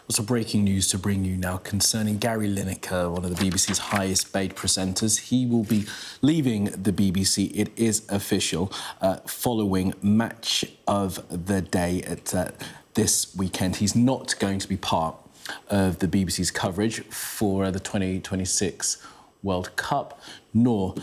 Lots of breaking news to bring you now concerning Gary Lineker, one of the BBC's highest paid presenters. He will be leaving the BBC. It is official, following Match of the Day at this weekend. He's not going to be part of the BBC's coverage for the 2026 World Cup, nor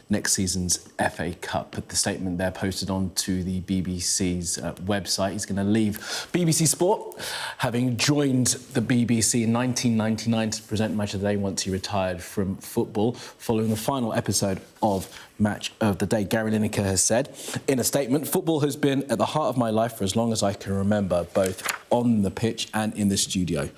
next season's FA Cup. The statement there posted onto the BBC's website. He's going to leave BBC Sport, having joined the BBC in 1999 to present Match of the Day once he retired from football. Following the final episode of Match of the Day, Gary Lineker has said in a statement, "Football has been at the heart of my life for as long as I can remember, both on the pitch and in the studio.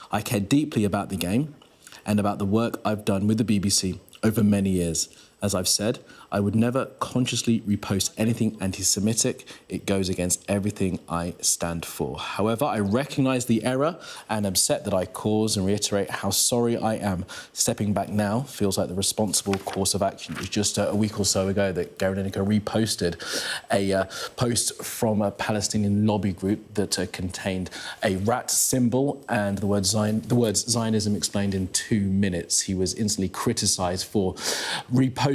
I care deeply about the game and about the work I've done with the BBC over many years. As I've said, I would never consciously repost anything anti-Semitic. It goes against everything I stand for. However, I recognise the error and am upset that I caused and reiterate how sorry I am. Stepping back now feels like the responsible course of action." It was just a week or so ago that Gary Lineker reposted a post from a Palestinian lobby group that contained a rat symbol and the words Zionism explained in 2 minutes. He was instantly criticised for reposting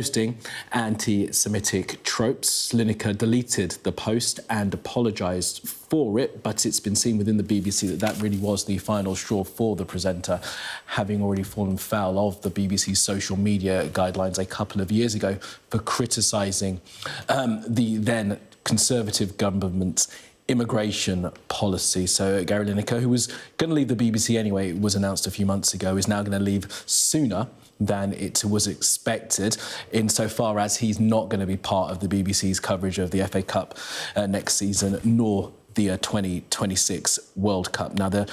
anti-Semitic tropes. Lineker deleted the post and apologised for it, but it's been seen within the BBC that really was the final straw for the presenter, having already fallen foul of the BBC's social media guidelines a couple of years ago for criticising the then Conservative government's immigration policy. So Gary Lineker, who was going to leave the BBC anyway, it was announced a few months ago, is now going to leave sooner than it was expected, insofar as he's not going to be part of the BBC's coverage of the FA Cup next season, nor the 2026 World Cup. Now, the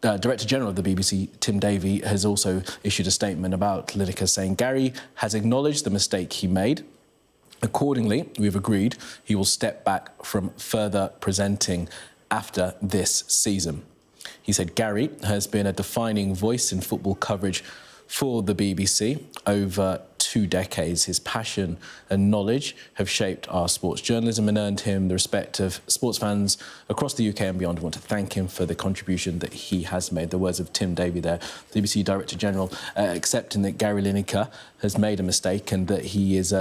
Director General of the BBC, Tim Davie, has also issued a statement about Lineker, saying Gary has acknowledged the mistake he made. Accordingly, we've agreed he will step back from further presenting after this season. He said Gary has been a defining voice in football coverage for the BBC over 2 decades. His passion and knowledge have shaped our sports journalism and earned him the respect of sports fans across the UK and beyond. I want to thank him for the contribution that he has made. The words of Tim Davie there, BBC Director General, accepting that Gary Lineker has made a mistake and that he is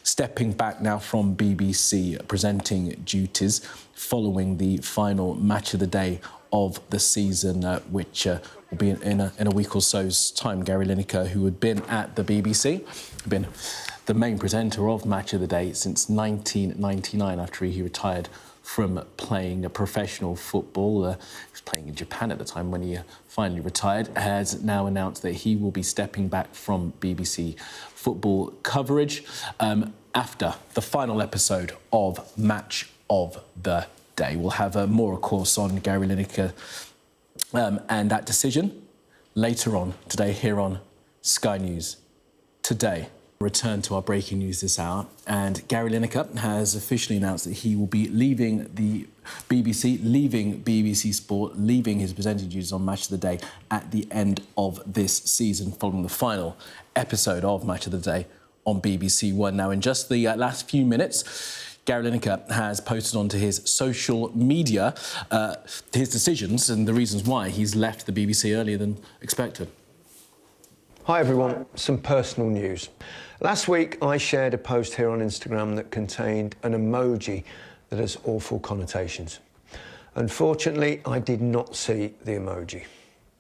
stepping back now from BBC presenting duties following the final Match of the Day of the season, which will be in a week or so's time. Gary Lineker, who had been at the BBC, been the main presenter of Match of the Day since 1999 after he retired from playing professional football. He was playing in Japan at the time when he finally retired, has now announced that he will be stepping back from BBC football coverage after the final episode of Match of the Day. We'll have more, of course, on Gary Lineker and that decision later on today here on Sky News Today. Return to our breaking news this hour, and Gary Lineker has officially announced that he will be leaving the BBC, leaving BBC Sport, leaving his presenting duties on Match of the Day at the end of this season, following the final episode of Match of the Day on BBC One. Now, in just the last few minutes, Gary Lineker has posted onto his social media his decisions and the reasons why he's left the BBC earlier than expected. Hi everyone, some personal news. Last week I shared a post here on Instagram that contained an emoji that has awful connotations. Unfortunately, I did not see the emoji.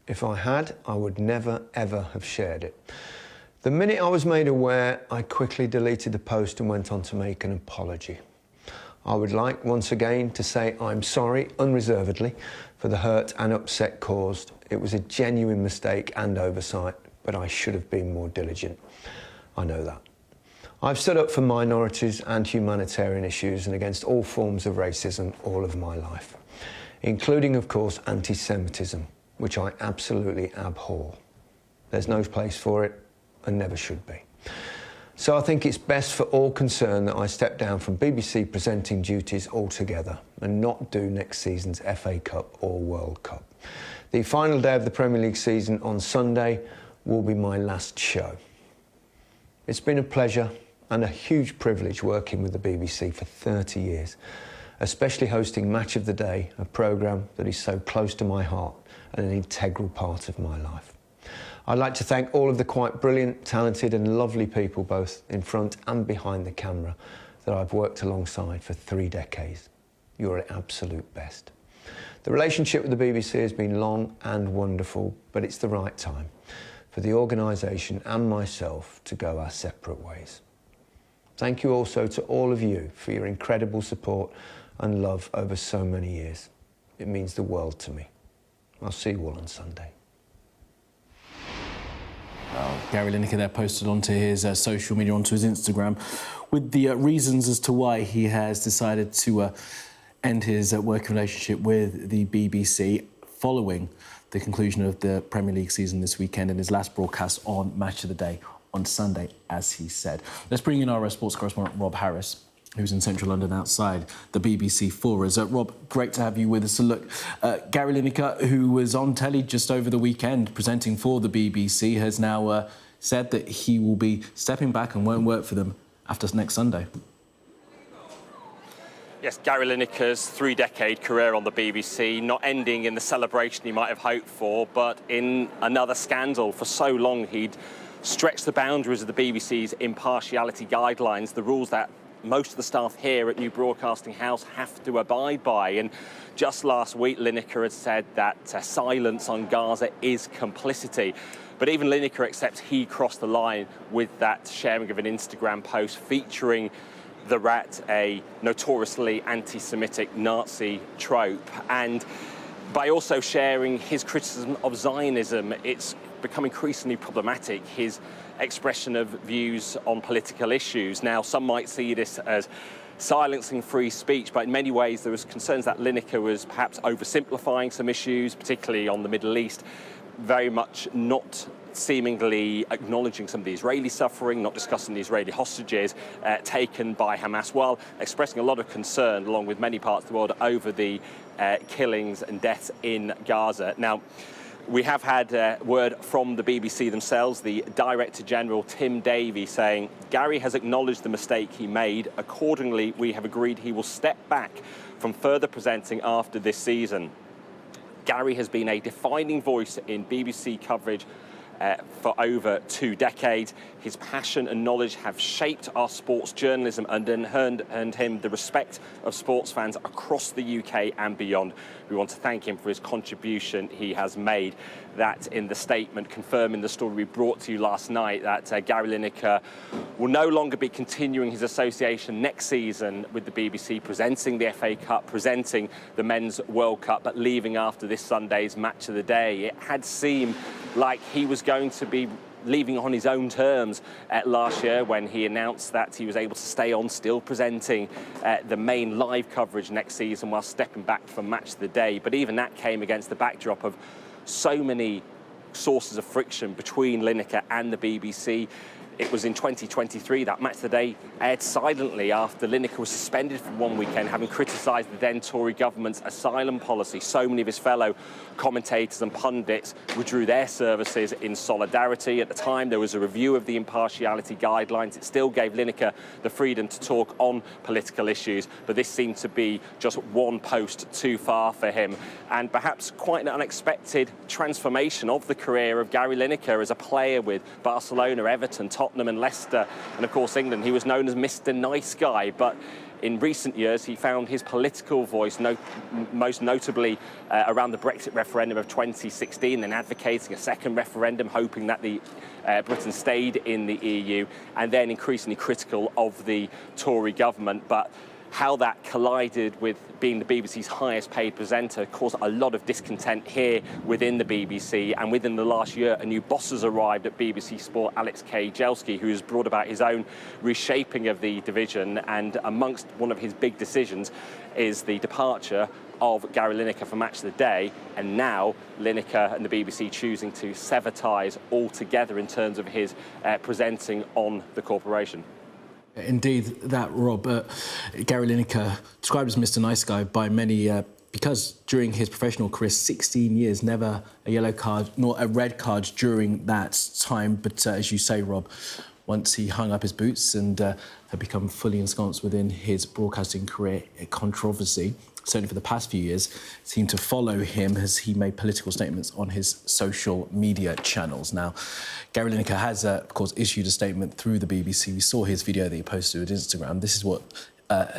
If I had, I would never ever have shared it. The minute I was made aware, I quickly deleted the post and went on to make an apology. I would like once again to say I'm sorry unreservedly for the hurt and upset caused. It was a genuine mistake and oversight, but I should have been more diligent. I know that. I've stood up for minorities and humanitarian issues and against all forms of racism all of my life, including, of course, anti-Semitism, which I absolutely abhor. There's no place for it and never should be. So I think it's best for all concerned that I step down from BBC presenting duties altogether and not do next season's FA Cup or World Cup. The final day of the Premier League season on Sunday will be my last show. It's been a pleasure and a huge privilege working with the BBC for 30 years. especially hosting Match of the Day, a programme that is so close to my heart and an integral part of my life. I'd like to thank all of the quite brilliant, talented and lovely people, both in front and behind the camera, that I've worked alongside for 3 decades. You're an absolute best. The relationship with the BBC has been long and wonderful, but it's the right time for the organisation and myself to go our separate ways. Thank you also to all of you for your incredible support and love over so many years. It means the world to me. I'll see you all on Sunday. Gary Lineker there posted onto his social media, onto his Instagram, with the reasons as to why he has decided to end his working relationship with the BBC following the conclusion of the Premier League season this weekend and his last broadcast on Match of the Day on Sunday, as he said. Let's bring in our sports correspondent, Rob Harris, who's in central London outside the BBC for us. Rob, great to have you with us. So look, Gary Lineker, who was on telly just over the weekend presenting for the BBC, has now said that he will be stepping back and won't work for them after next Sunday. Yes, Gary Lineker's 3-decade career on the BBC, not ending in the celebration he might have hoped for, but in another scandal. For so long, he'd stretched the boundaries of the BBC's impartiality guidelines, the rules that most of the staff here at New Broadcasting House have to abide by. And just last week, Lineker had said that silence on Gaza is complicity. But even Lineker accepts he crossed the line with that sharing of an Instagram post featuring the rat, a notoriously anti-Semitic Nazi trope. And by also sharing his criticism of Zionism, it's become increasingly problematic, his expression of views on political issues. Now, some might see this as silencing free speech, but in many ways there was concerns that Lineker was perhaps oversimplifying some issues, particularly on the Middle East, very much not seemingly acknowledging some of the Israeli suffering, not discussing the Israeli hostages taken by Hamas, while expressing a lot of concern, along with many parts of the world, over the killings and deaths in Gaza. Now, we have had word from the BBC themselves, the Director General, Tim Davie, saying, Gary has acknowledged the mistake he made. Accordingly, we have agreed he will step back from further presenting after this season. Gary has been a defining voice in BBC coverage for over 2 decades. His passion and knowledge have shaped our sports journalism and earned him the respect of sports fans across the UK and beyond. We want to thank him for his contribution he has made. That in the statement confirming the story we brought to you last night, that Gary Lineker will no longer be continuing his association next season with the BBC, presenting the FA Cup, presenting the Men's World Cup, but leaving after this Sunday's Match of the Day. It had seemed like he was going to be leaving on his own terms last year when he announced that he was able to stay on, still presenting the main live coverage next season while stepping back from Match of the Day. But even that came against the backdrop of so many sources of friction between Lineker and the BBC. It was in 2023 that Match of the Day aired silently after Lineker was suspended for one weekend, having criticised the then Tory government's asylum policy. So many of his fellow commentators and pundits withdrew their services in solidarity. At the time, there was a review of the impartiality guidelines. It still gave Lineker the freedom to talk on political issues, but this seemed to be just one post too far for him. And perhaps quite an unexpected transformation of the career of Gary Lineker as a player with Barcelona, Everton, Tottenham and Leicester, and of course England. He was known as Mr. Nice Guy, but in recent years he found his political voice most notably around the Brexit referendum of 2016, then advocating a second referendum, hoping that Britain stayed in the EU, and then increasingly critical of the Tory government. But how that collided with being the BBC's highest paid presenter caused a lot of discontent here within the BBC. And within the last year, a new boss has arrived at BBC Sport, Alex Jelski, who has brought about his own reshaping of the division. And amongst one of his big decisions is the departure of Gary Lineker for Match of the Day, and now Lineker and the BBC choosing to sever ties altogether in terms of his presenting on the corporation. Indeed, that, Rob. Gary Lineker, described as Mr. Nice Guy by many, because during his professional career, 16 years, never a yellow card nor a red card during that time. But as you say, Rob, once he hung up his boots and had become fully ensconced within his broadcasting career. Controversy, certainly for the past few years, seemed to follow him as he made political statements on his social media channels. Now, Gary Lineker has, of course, issued a statement through the BBC. We saw his video that he posted on Instagram. This is what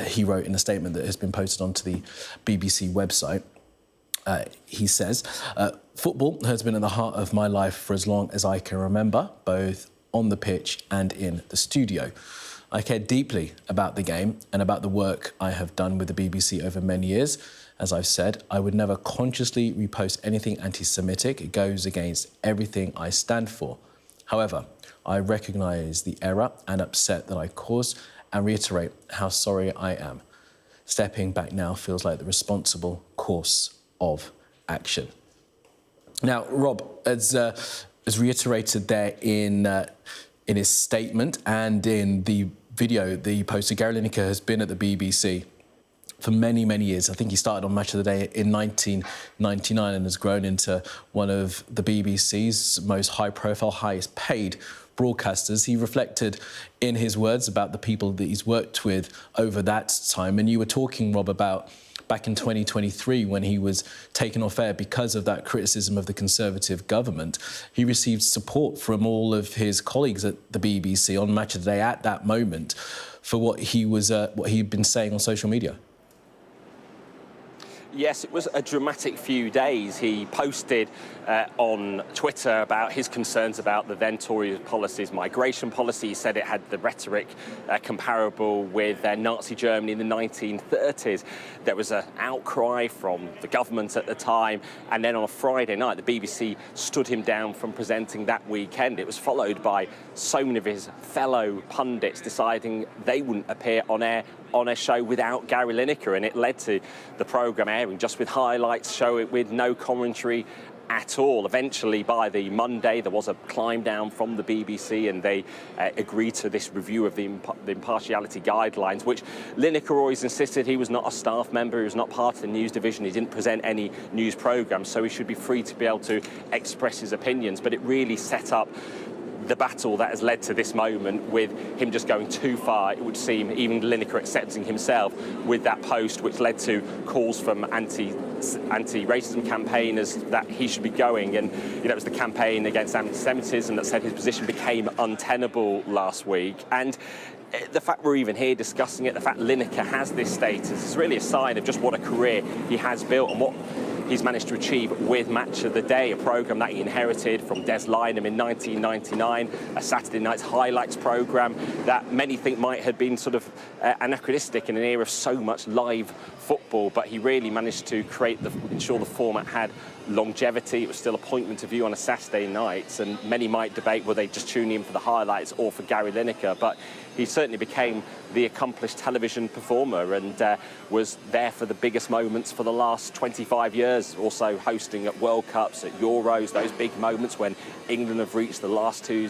he wrote in a statement that has been posted onto the BBC website. He says, football has been at the heart of my life for as long as I can remember, both on the pitch and in the studio. I care deeply about the game and about the work I have done with the BBC over many years. As I've said, I would never consciously repost anything anti-Semitic. It goes against everything I stand for. However, I recognise the error and upset that I caused and reiterate how sorry I am. Stepping back now feels like the responsible course of action. Now, Rob, as reiterated there in his statement and in the video that he posted, Gary Lineker has been at the BBC for many, many years. I think he started on Match of the Day in 1999 and has grown into one of the BBC's most high-profile, highest-paid broadcasters. He reflected in his words about the people that he's worked with over that time. And you were talking, Rob, about back in 2023 when he was taken off air because of that criticism of the Conservative government. He received support from all of his colleagues at the BBC on Match of the Day at that moment for what he'd been saying on social media. Yes, it was a dramatic few days. He posted on Twitter about his concerns about the then Tory policy's migration policy. He said it had the rhetoric comparable with Nazi Germany in the 1930s. There was an outcry from the government at the time, and then on a Friday night, the BBC stood him down from presenting that weekend. It was followed by so many of his fellow pundits deciding they wouldn't appear on air on a show without Gary Lineker, and it led to the programme airing just with highlights, show it with no commentary at all. Eventually, by the Monday, there was a climb down from the BBC and they agreed to this review of the impartiality guidelines, which Lineker always insisted he was not a staff member, he was not part of the news division, he didn't present any news programmes, so he should be free to be able to express his opinions. But it really set up the battle that has led to this moment with him just going too far, it would seem, even Lineker accepting himself with that post, which led to calls from anti-racism campaigners that he should be going. And, you know, it was the campaign against anti-Semitism that said his position became untenable last week. And the fact we're even here discussing it, the fact Lineker has this status, is really a sign of just what a career he has built and what he's managed to achieve with Match of the Day, a programme that he inherited from Des Lynam in 1999, a Saturday night's highlights programme that many think might have been sort of anachronistic in an era of so much live football, but he really managed to ensure the format had longevity. It was still a appointment of view on a Saturday night, and many might debate whether they just tune in for the highlights or for Gary Lineker, but he certainly became the accomplished television performer and was there for the biggest moments for the last 25 years, also hosting at World Cups, at Euros, those big moments when England have reached the last two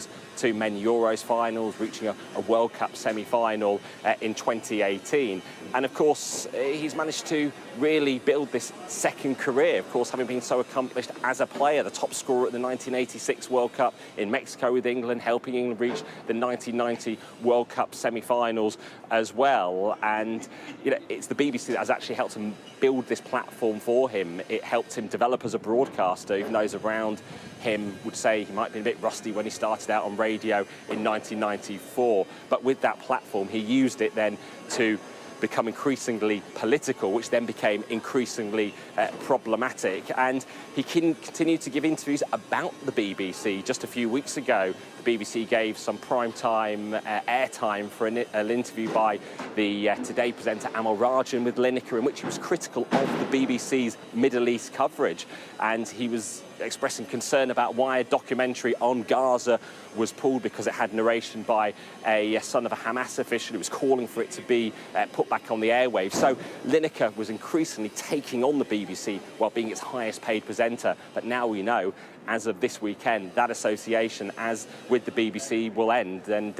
men Euros finals, reaching a World Cup semi-final in 2018. And of course, he's managed to really build this second career, of course, having been so accomplished as a player, the top scorer at the 1986 World Cup in Mexico with England, helping England reach the 1990 World Cup semi-finals as well. And, you know, it's the BBC that has actually helped him build this platform for him. It helped him develop as a broadcaster, even those around him would say he might have been a bit rusty when he started out on radio in 1994. But with that platform, he used it then to become increasingly political, which then became increasingly problematic. And he continued to give interviews about the BBC. Just a few weeks ago, the BBC gave some prime-time airtime for an interview by the Today presenter Amal Rajan with Lineker, in which he was critical of the BBC's Middle East coverage. And he was expressing concern about why a documentary on Gaza was pulled because it had narration by a son of a Hamas official who was calling for it to be put back on the airwaves. So Lineker was increasingly taking on the BBC while being its highest paid presenter. But now we know, as of this weekend, that association, as with the BBC, will end. And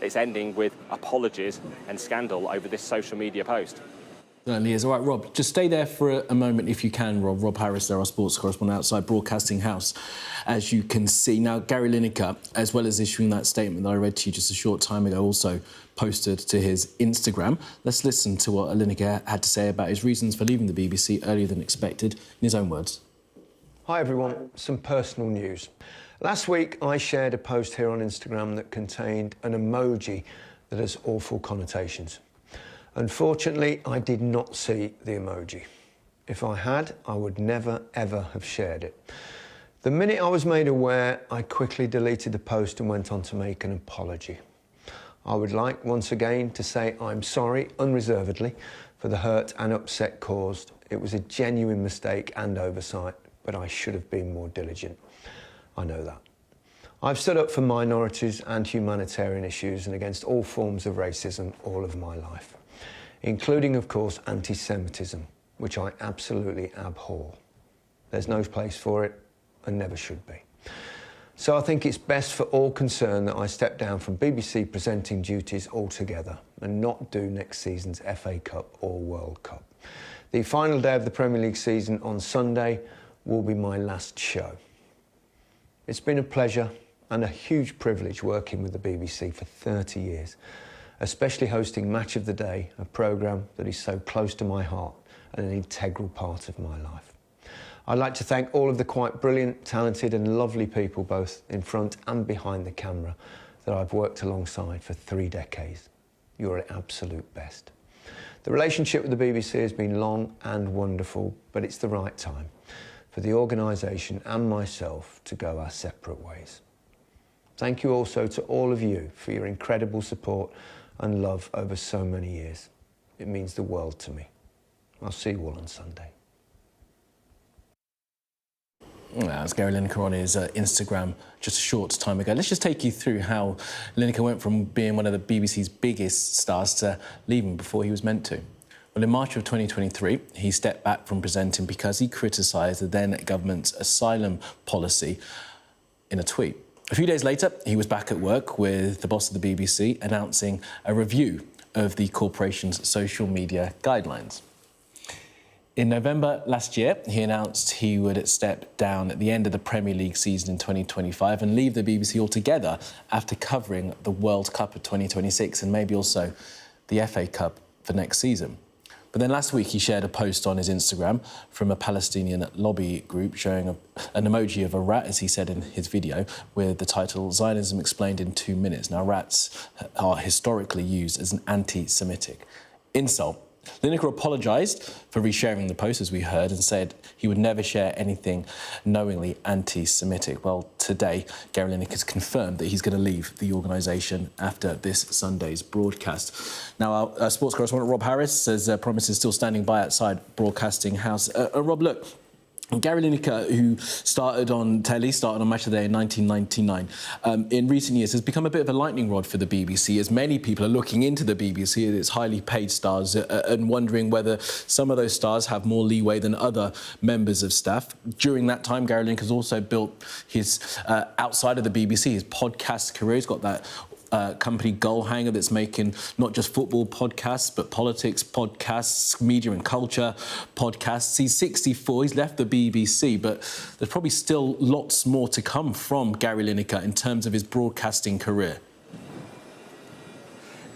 it's ending with apologies and scandal over this social media post. Certainly is. All right, Rob, just stay there for a moment if you can, Rob. Rob Harris there, our sports correspondent outside Broadcasting House, as you can see. Now, Gary Lineker, as well as issuing that statement that I read to you just a short time ago, also posted to his Instagram. Let's listen to what Lineker had to say about his reasons for leaving the BBC earlier than expected, in his own words. Hi everyone, some personal news. Last week I shared a post here on Instagram that contained an emoji that has awful connotations. Unfortunately, I did not see the emoji. If I had, I would never ever have shared it. The minute I was made aware, I quickly deleted the post and went on to make an apology. I would like once again to say I'm sorry unreservedly for the hurt and upset caused. It was a genuine mistake and oversight, but I should have been more diligent. I know that. I've stood up for minorities and humanitarian issues and against all forms of racism all of my life, including, of course, anti-Semitism, which I absolutely abhor. There's no place for it and never should be. So I think it's best for all concerned that I step down from BBC presenting duties altogether and not do next season's FA Cup or World Cup. The final day of the Premier League season on Sunday will be my last show. It's been a pleasure and a huge privilege working with the BBC for 30 years, especially hosting Match of the Day, a programme that is so close to my heart and an integral part of my life. I'd like to thank all of the quite brilliant, talented and lovely people, both in front and behind the camera, that I've worked alongside for 3 decades. You're an absolute best. The relationship with the BBC has been long and wonderful, but it's the right time for the organisation and myself to go our separate ways. Thank you also to all of you for your incredible support and love over so many years. It means the world to me. I'll see you all on Sunday. That's Gary Lineker on his Instagram just a short time ago. Let's just take you through how Lineker went from being one of the BBC's biggest stars to leaving before he was meant to. Well, in March of 2023, he stepped back from presenting because he criticised the then government's asylum policy in a tweet. A few days later, he was back at work with the boss of the BBC announcing a review of the corporation's social media guidelines. In November last year, he announced he would step down at the end of the Premier League season in 2025 and leave the BBC altogether after covering the World Cup of 2026 and maybe also the FA Cup for next season. But then last week he shared a post on his Instagram from a Palestinian lobby group showing an emoji of a rat, as he said in his video, with the title Zionism Explained in 2 Minutes. Now, rats are historically used as an anti-Semitic insult. Lineker apologised for resharing the post, as we heard, and said he would never share anything knowingly anti-Semitic. Well, today, Gary Lineker has confirmed that he's going to leave the organisation after this Sunday's broadcast. Now, our sports correspondent Rob Harris, as promised, is still standing by outside Broadcasting House. Rob, look, Gary Lineker, who started on Match of the Day in 1999, in recent years has become a bit of a lightning rod for the BBC, as many people are looking into the BBC and its highly paid stars and wondering whether some of those stars have more leeway than other members of staff. During that time, Gary Lineker has also built his, outside of the BBC, his podcast career. He's got that company Goalhanger that's making not just football podcasts, but politics podcasts, media and culture podcasts. He's 64, he's left the BBC, but there's probably still lots more to come from Gary Lineker in terms of his broadcasting career.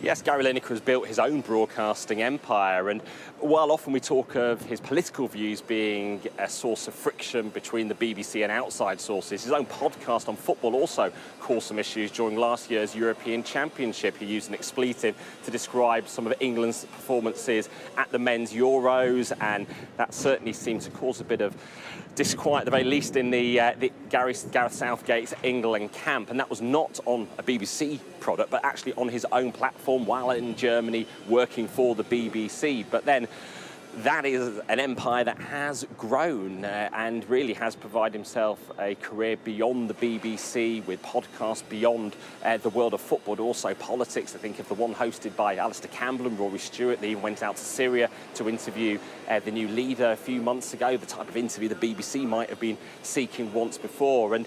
Yes, Gary Lineker has built his own broadcasting empire, and while often we talk of his political views being a source of friction between the BBC and outside sources, his own podcast on football also caused some issues. During last year's European Championship, he used an expletive to describe some of England's performances at the men's Euros, and that certainly seemed to cause a bit of disquiet, at the very least, in the Gareth Southgate's England camp. And that was not on a BBC product, but actually on his own platform while in Germany working for the BBC. But then that is an empire that has grown and really has provided himself a career beyond the BBC, with podcasts beyond the world of football, but also politics. I think of the one hosted by Alistair Campbell and Rory Stewart. They went out to Syria to interview the new leader a few months ago, the type of interview the BBC might have been seeking once before. And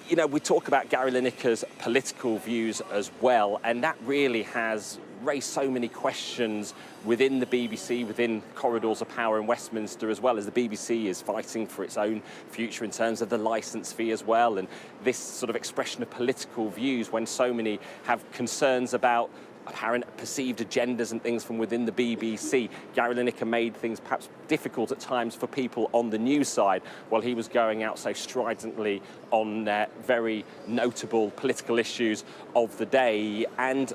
you know, we talk about Gary Lineker's political views as well, and that really has raised so many questions within the BBC, within corridors of power in Westminster, as well as the BBC is fighting for its own future in terms of the licence fee as well, and this sort of expression of political views when so many have concerns about apparent perceived agendas and things from within the BBC. Gary Lineker made things perhaps difficult at times for people on the news side while he was going out so stridently on very notable political issues of the day. And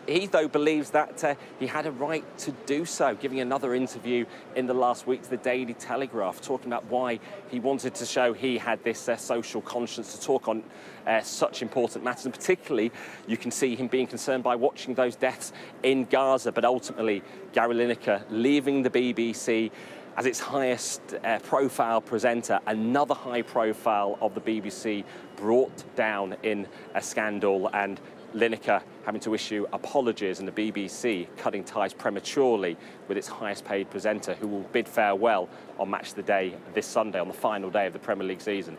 he, though, believes that he had a right to do so, giving another interview in the last week to the Daily Telegraph, talking about why he wanted to show he had this social conscience to talk on such important matters. And particularly, you can see him being concerned by watching those deaths in Gaza. But ultimately, Gary Lineker leaving the BBC as its highest profile presenter, another high profile of the BBC brought down in a scandal, and Lineker having to issue apologies, and the BBC cutting ties prematurely with its highest paid presenter, who will bid farewell on Match of the Day this Sunday, on the final day of the Premier League season.